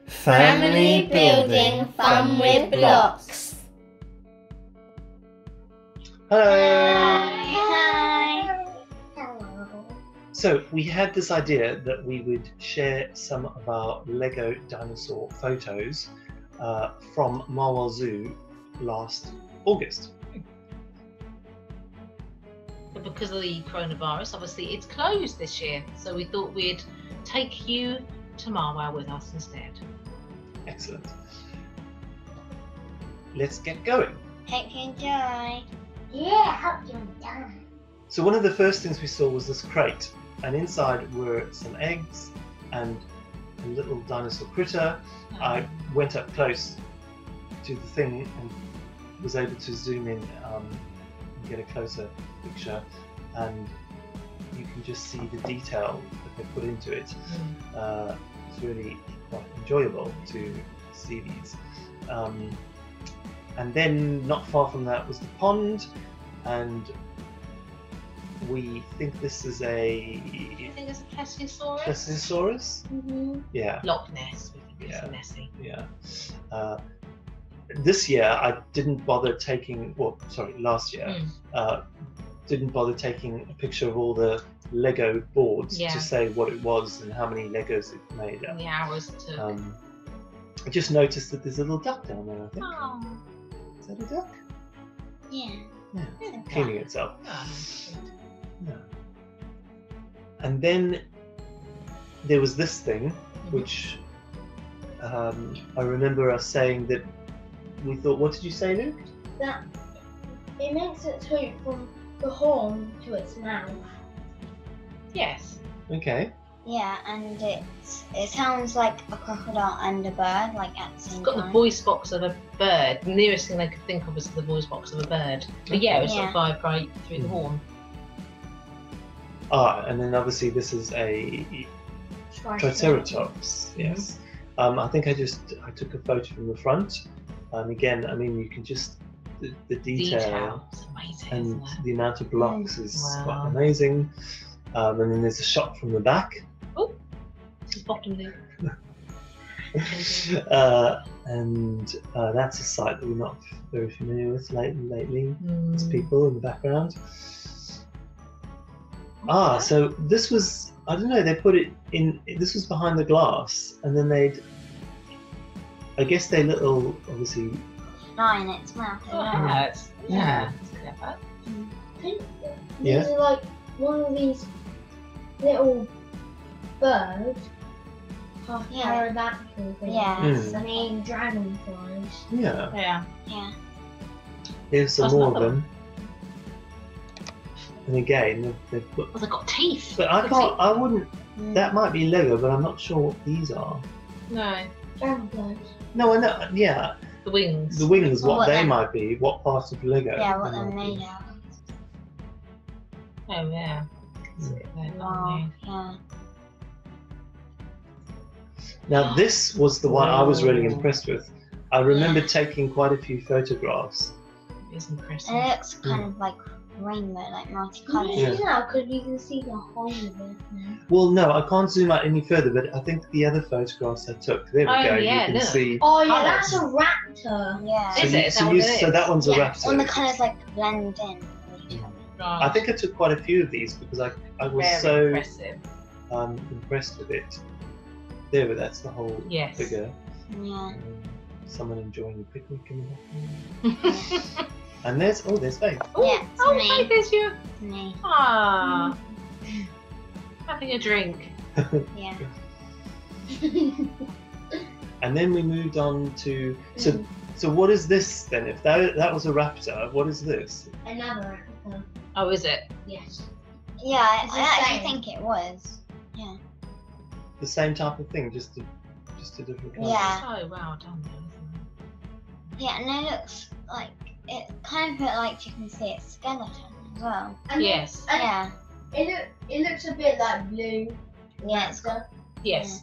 Family building fun with blocks. Hello! Hi. So we had this idea that we would share some of our Lego dinosaur photos from Marwell Zoo last August. But because of the coronavirus, obviously it's closed this year, so we thought we'd take you to Marwell with us instead. Excellent. Let's get going. Hope you enjoy. Yeah, hope you enjoy. So one of the first things we saw was this crate, and inside were some eggs and a little dinosaur critter. I went up close to the thing and was able to zoom in and get a closer picture, and you can just see the detail that they put into it. It's really quite enjoyable to see these. And then not far from that was the pond, and we think this is a... Do you think it's a Plesiosaurus? Plesiosaurus? Mm-hmm. Yeah. Loch Ness, we think it's messy. Yeah. This year I didn't bother taking, last year, didn't bother taking a picture of all the Lego boards to say what it was and how many Legos it made. And the hours it took. I just noticed that there's a little duck down there, I think. Oh. Is that a duck? Yeah. Yeah. Cleaning itself. Oh, Yeah. And then there was this thing, which I remember us saying that we thought, what did you say, Luke? That it makes its hoop from the horn to its mouth. yes. Okay. Yeah, and it sounds like a crocodile and a bird, like at the same It's got time. the voice box of a bird. The nearest thing they could think of is the voice box of a bird. But yeah, it was sort of vibrate through the horn. And then obviously this is a Triceratops. Yes. I think I took a photo from the front. Again, I mean, you can just the detail It's amazing, and isn't it? the amount of blocks is Wow. quite amazing. And then there's a shot from the back. Oh, this is bottom loop. And that's a site that we're not very familiar with lately. There's people in the background. So this was, I don't know, they put it in, this was behind the glass, and then I guess they little, obviously... Nine, its mouth. It's clever. I think Yeah. these are like one of these little birds, half pterodactyl things. Yes. I mean dragonflies. Yeah, Yeah. Yeah. here's some That's more not of them. And again, they've put... Oh, they've got teeth. But I wouldn't, that might be Lego, but I'm not sure what these are. No. Dragonflies. No, I know, yeah, The wings. the wings, what What they they're- might be, what part of Lego. Yeah, what they they're might be. made out of. Oh, yeah. Wow. Yeah. Now this was the one I was really Whoa. impressed with. I remember taking quite a few photographs. It's impressive. And it looks kind of like rainbow, like multicolored. Yeah. Yeah, because you can see the whole of it now. Well, no, I can't zoom out any further, but I think the other photographs I took, there we Oh, go, yeah, you can look. see. Oh yeah, Colours. that's a raptor. Yeah. Is it? Is that what it So is? that one's a Yeah, raptor. when the colours like blend in with each other. Right. I think I took quite a few of these because I was Very so impressive. impressed with it. There, but that's the whole Yes. figure. Yeah. Someone enjoying a picnic in the background. And there's Faith. Yeah, it's Oh, me. hey, there's you. It's me. Ah. Having a drink. Yeah. And then we moved on to so what is this then? If that was a raptor, what is this? Another raptor. Oh, is it? Yes. Yeah, It's the I actually same. think it was. Yeah. The same type of thing, just a different colour. Yeah. So well done, though, isn't Yeah, and it looks like it kind of looked like you can see its skeleton as well. it? And Yes. Yeah. It looks a bit like blue. Yeah, it's got. Yes.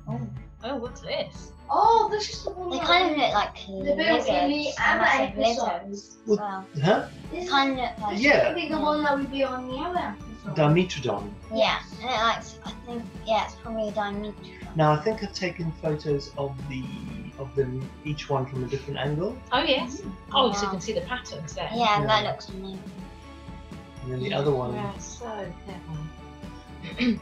Oh. Oh, what's this? Oh, this is the one. They that- kind of look like The bit in the lizards, other massive lizards episodes. as well. Huh? This is Kind of look like. Yeah. the one that would be on the other episode. Dimetrodon. Yeah, and it likes. I think. Yeah, it's probably a Dimetrodon. Now I think I've taken photos of them, each one from a different angle, Oh yes. Oh, so you Wow. can see the patterns there. Yeah, Yeah. that looks amazing. and then the other one Yeah, so clever.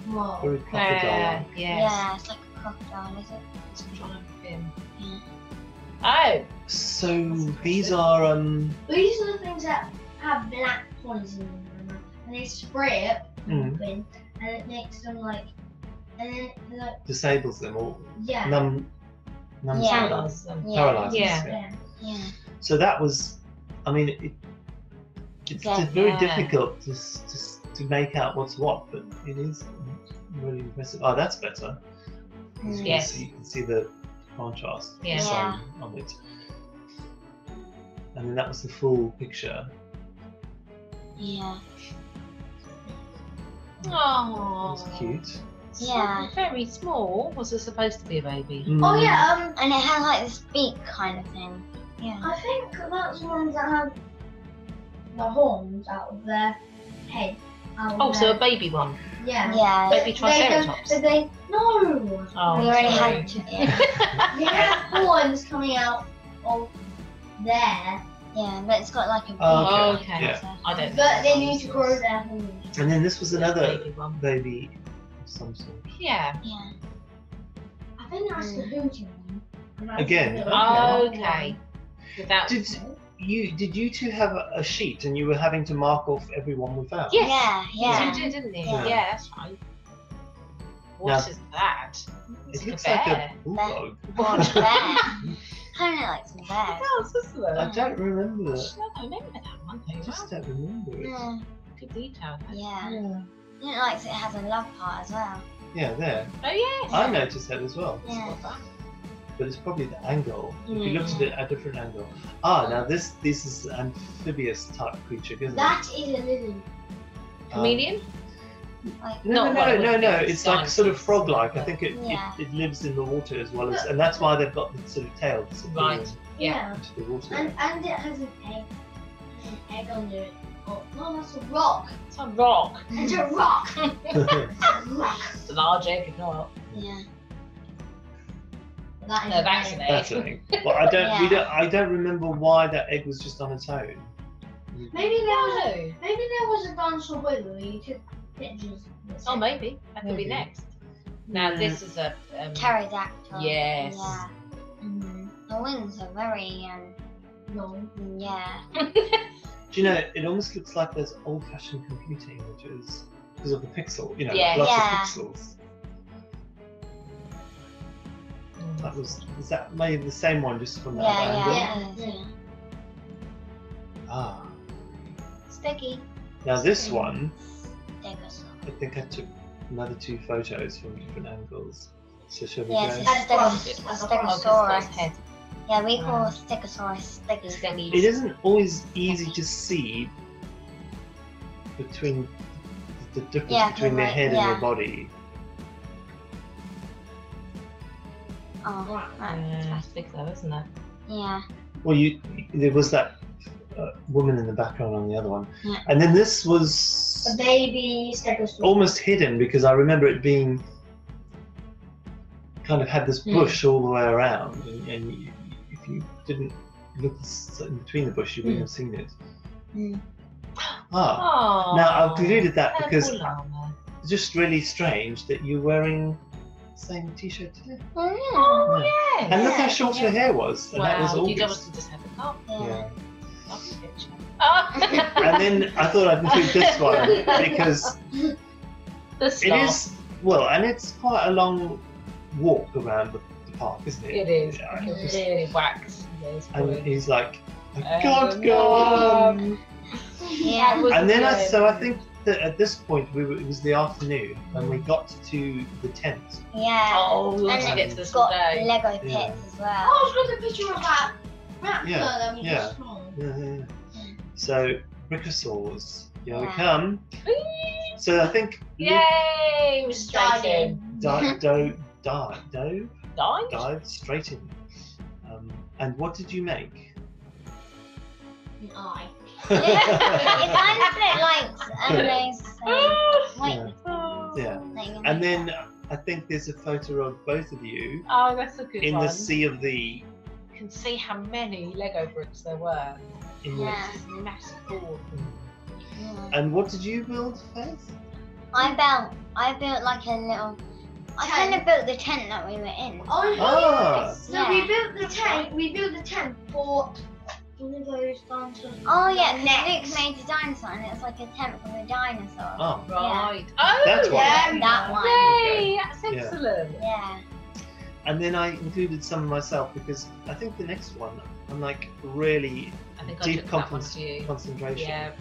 Whoa. very crocodile. Yes. Yeah, it's like a crocodile, is it? It's trying to fin. Yeah. Oh. So these are These are the things that have black points in them, and they spray it Mm. and it makes them like, and then like, disables them or yeah. numbs Yeah. them, Paralyze them. Yeah. paralyzes. Yeah. Yeah. Yeah. So that was, I mean, it's Yeah. very Yeah. difficult to make out what's what, but it is really impressive. Oh, that's better. Mm. Yes. You can see the contrast of Yeah. the sun on it. And then that was the full picture. Yeah. Oh. That's cute. Yeah. Very small. Was it supposed to be a baby? Oh yeah, And it has like this beak kind of thing. Yeah. I think that's the ones that have the horns out of their head. Out of Oh, so their, a baby one. yeah. Yeah. Baby triceratops. No. Oh, We already sorry. had two. Yeah. They have horns coming out of there, Yeah, but it's got like a beak. Oh, okay. Yeah. I don't. but they need to grow their horns. And then this was another Baby one. baby of some sort. Yeah. Yeah. I think that's the hooting one. And that's Again, the okay. little Okay. Without. Did you two have a sheet and you were having to mark off everyone we found? Yes. Yeah. Yeah. You did, didn't you? Yeah. Yeah, that's right. What is that? It looks a like bear. a bulldog. Watch bear. Kind of like some bears. It does, doesn't I it? don't remember I that. don't remember that one I though. just don't remember it. Yeah. Good detail. Yeah. Yeah. It likes it has a love part as well. Yeah, there. Oh yes. I noticed that as well. Yeah. But it's probably the angle. If you looked at Mm. it at a different angle. Ah, now this is an amphibious type creature, isn't That is a lily. Chameleon? it? Like No, Not no, like no, with no. the It's like sort of dinosaurs. frog-like. I think Yeah. it lives in the water as well as, and that's why they've got the sort of tail to Right. Yeah. into the water. And it has an egg. An egg under it. Oh, no, that's a rock. It's a rock. It's a rock. rock. It's a large egg, if not. yeah. That is No, an that's egg. an egg. That's an egg. Well, I don't remember why that egg was just on its own. Maybe No. there was a dinosaur with it. You took pictures. of it. Oh, maybe. That could be Maybe. next. Now, Mm. this is a. Pterodactyl. Yes. Yeah. The wings are very No. yeah. Do you know, it almost looks like those old-fashioned computer images because of the pixel, you know, Yeah. lots Yeah. of pixels. That was that maybe the same one just from that angle? Yeah. Yeah. Yeah. Ah. Sticky. Now this one, Stegosaurus. I think I took another 2 photos from different angles. So shall we Yes, go? it's a Oh, Stegosaurus. head. Yeah, we call Stegosaurus Steggy. Steggy. It isn't always easy to see between the difference Yeah, between their like, head and yeah. their body. Oh, Yeah, that's it's big though, isn't it? yeah. Well, there was that woman in the background on the other one, Yeah. and then this was A baby stegosaurus. almost hidden because I remember it being kind of had this bush all the way around, and if you didn't look in between the bush, you wouldn't have seen it. Mm. Ah, Oh. now I've deleted that because Purple llama. it's just really strange that you're wearing the same t-shirt today. Oh, Yeah. yes. And look how short her hair was, and that was Wow, you'd August. obviously just have it up. Yeah. Yeah. Lovely picture. Oh. And then I thought I'd include this one because The it star. is, well, and it's quite a long walk around the park, isn't it? It is. Yeah, It's really waxed. Yes, and he's like, I Oh, can't go on. Yeah. That was And then good. I think that at this point it was the afternoon and we got to the tent. Yeah. Oh, we want And to get to this it's all got day. Lego pits Yeah. as well. Oh, look at the picture of that raptor Yeah, that we yeah. just saw. Yeah. So Brickosaurs, here we Yeah. come. So I think Yay! We're straight in. dive Dive? dive straight in. And what did you make? An eye. It kind of looked like those Yeah. white Yeah. thing. And then I think there's a photo of both of you Oh, that's a good in one. the sea of the. You can see how many Lego bricks there were. In Yeah. This massive ball. Yeah. And what did you build, Faith? I built like a little. I kind of built the tent that we were in. Oh, Ah. yes. So we built the tent. We built the tent for one of those dinosaurs. Oh yeah, Next. Luke made a dinosaur, and it was like a tent for a dinosaur. Oh, Right. Oh, That's what- Yeah, that one. Yay, that's Yeah. excellent. Yeah. and then I included some myself because I think the next one I'm like really I think I deep took that one to you. concentration. Yeah,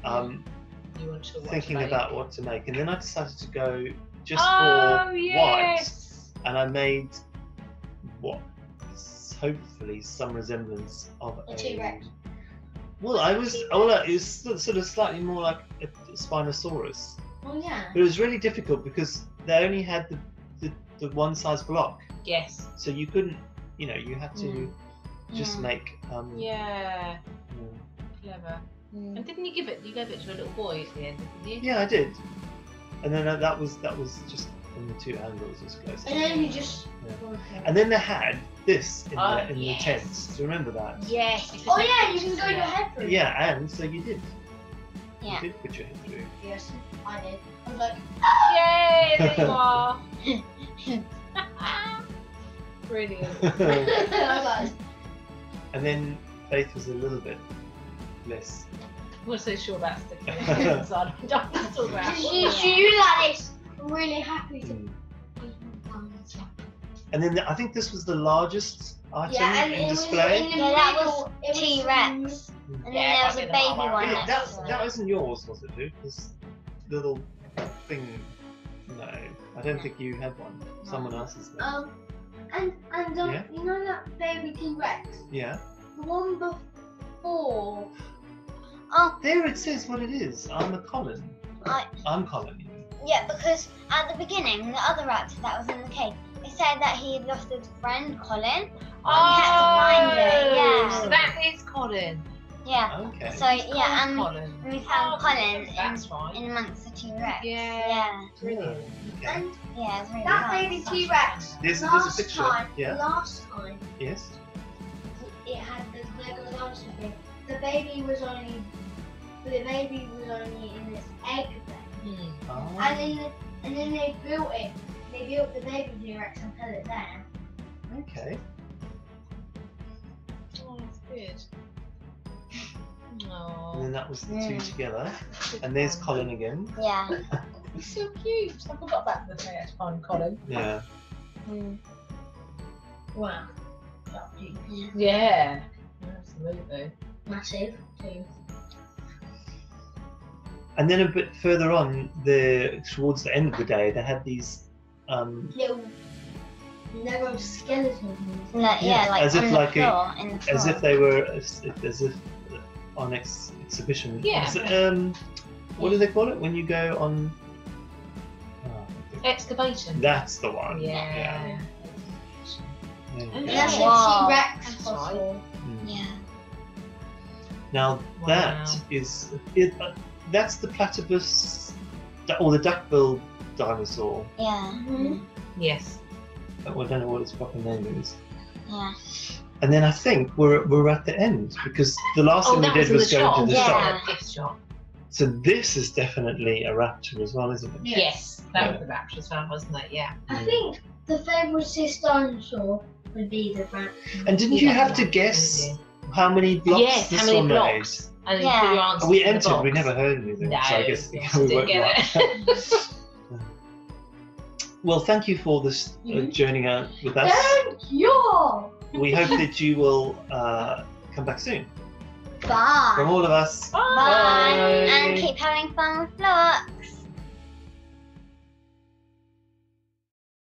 you want to watch Thinking Babe. about what to make, and then I decided to go just Oh, for yes. white, and I made what is hopefully some resemblance of A T-Rex. Well, it was sort of slightly more like a Spinosaurus, Oh yeah. but it was really difficult because they only had the one size block, Yes. so you couldn't, you had to just Yeah. make. Yeah. Clever. Mm. And didn't you give it? You gave it to a little boy at the end, didn't you? Yeah, I did, and then that was just from the two angles as close. And then you just. Yeah. And then they had this in Oh, the yes. tents. Do you remember that? Yes. Oh yeah, you can go your head through. Yeah, and so you did. Yeah. You did put your head through. Yes, I did. I was like, Yay! There you are. Brilliant. I was like, And then Faith was a little bit less. I'm not so sure about sticking it inside of a dinosaur wrap. she you like this. I'm really happy to. And then I think this was the largest item Yeah, and in it was display. in the Yeah, that middle, was it was T-Rex. And then Yeah, there was I a did baby that one Yeah, next to that it. wasn't yours, was it, Luke? This little thing. No, I don't think you had one. Someone else's. Then. And Yeah. you know that baby T-Rex, Yeah. the one before. Oh, There it says what it is. I'm a Colin. I- I'm Colin. yeah, because at the beginning, the other raptor that was in the cave, it said that he had lost his friend, Colin. Oh, had to find it, yeah. So that is Colin. Yeah. Okay. So, yeah, and Colin. we found Colin That's right. in amongst the T-Rex. Yeah. Yeah. Brilliant. Okay. And Yeah, it's really that nice. baby T-Rex. There's a last picture. time, Yeah. last time Yes. it had the Lego dinosaur thing. The baby was only in its egg then. Oh. And then they built it. They built the baby T-Rex and put it there. Okay. Oh, that's good. And Oh, then that was the two Mm. together. And there's Colin again. Yeah. he's so cute. I forgot about the day to find Colin. Yeah. Mm. Wow. That's huge. Yeah. Absolutely. Massive too. And then a bit further on, towards the end of the day, they had these. Little Lego skeletons. Like, Yeah, yeah, like as if on the like a- floor, in the floor. As if they were, as if on exhibition. Yeah. What do they call it when you go on? Excavation. That's the one. Yeah. Yeah. And Yeah. that's Wow. a T-Rex That's fossil. Mm. Yeah. Now Wow. that is that's the platypus or the duck-billed dinosaur. Yeah. Mhm. Yes. I don't know what its proper name is. Yeah. And then I think we're at the end because the last thing we that did in was the go shop. to the Yeah. shop. Gift shop. So this is definitely a raptor as well, isn't it? Yes. That Yeah. was the raptor's fan, wasn't it? Yeah. I think the favourite dinosaur would be the rat. And didn't you Yeah, have to yeah, guess yeah. how many blocks Yes, this how many one blocks? And then Yeah. put your made? answers We in the entered. We box. never heard anything, No, so I guess yes, we didn't weren't get right. it. Well, thank you for this journeying out with us. Thank you! We hope that you will come back soon. From Bye. all of us. Bye. And keep having fun with Flux.